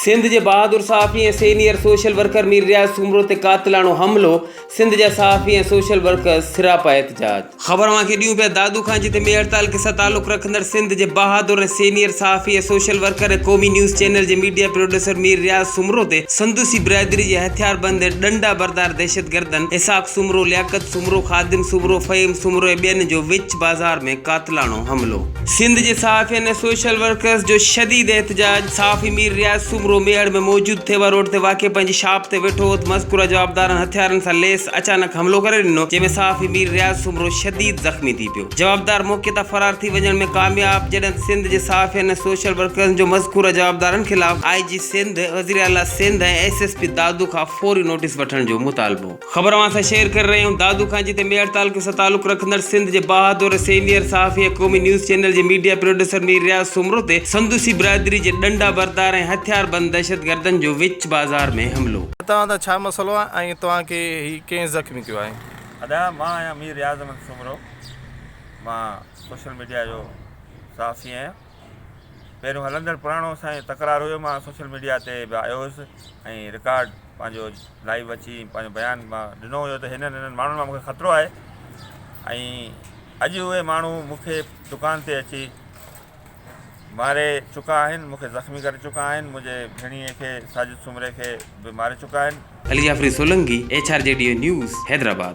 सिंध जे बहादुर सहाफ़ी ऐं senior social worker Mir रियाज़ सुमरो ते कातिलाणो हमलो। सिंध जा सहाफ़ी ऐं सोशल वर्कर सिरापा एहतजाज। ख़बर खे ॾियूं पिया दादू खां, जिते में हड़ताल के साथ ताल्लुक़ रखंदड़ सिंध जे बहादुर ऐं सीनियर सहाफ़ी ऐं सोशल वर्कर ऐं क़ौमी न्यूज़ चैनल जे मीडिया प्रोड्यूसर मीर रियाज़ सुमरो ते संदूसी बिरादरी जे हथियारबंद ऐं डंडा बरदार दहशतगर्दन इसाक सुमरो, लियाकत सुमरो, खादिम सुमरो, फ़हीम सुमरो ऐं ॿियनि जो विच बाज़ार में कातिलाणो हमलो। सिंध जे सहाफ़ियनि ऐं सोशल वर्कर्स जो शदीद एहतजाज। सहाफ़ी मीर रियाज़ सुमरो मेहड़ में मौजूद थेवा रोड ते वाक़े पंहिंजी शाप ते वेठो हो। मज़कूरा जवाबदारनि हथियारनि सां लेस अचानक हमलो करे ॾिनो, जंहिंमें सहाफ़ी मीर रियाज़ सुमरो शदीद ज़ख़्मी थी पियो। जवाबदार मौक़े तां फरार थी वञण में कामयाब, जॾहिं सिंध जे सहाफ़ियनि ऐं सोशल वर्कर्स जो मज़कूरा जवाबदारनि ख़िलाफ़ IG सिंध, वज़ीर आला सिंध ऐं SSP दादू खां फौरी नोटिस वठण जो मुतालबो। ख़बर सां शेयर करे रहिया आहियूं दादू खां, जिते में हड़ताल के साथ ताल्लुक़ रखंदड़ सिंध जे बहादुर सीनियर सहाफ़ी ऐं क़ौमी न्यूज़ चैनल जे मीडिया प्रोड्यूसर मीर रियाज़ सुमरो ते संदूसी बिरादरी जे डंडा बरदार ऐं हथियारबंद दहशतगर्दन जो विच बाज़ार में हमलो। तव्हां छा मसलो आहे ऐं तव्हांखे कंहिं ज़ख़्मी कयो आहे? अदा मां आहियां मीर रियाज़ सुमरो, मां सोशल मीडिया जो सहाफ़ी आहियां। पहिरियों हलंदड़ पुराणो असांजो तकरार हुयो, मां सोशल मीडिया ते बि आयो हुयुसि ऐं रिकॉर्ड पंहिंजो लाइव अची पंहिंजो बयानु मां ॾिनो हुयो त हिननि माण्हुनि मां मूंखे ख़तरो आहे। ऐं अॼु उहे माण्हू मूंखे दुकान ते अची मारे चुका आहिनि, मूंखे ज़ख़्मी करे चुका आहिनि, मुंहिंजे भेणीअ खे साजिद सुमरे खे बि मारे चुका आहिनि। Ali Jafri Solanki, HRJDO news, Hyderabad.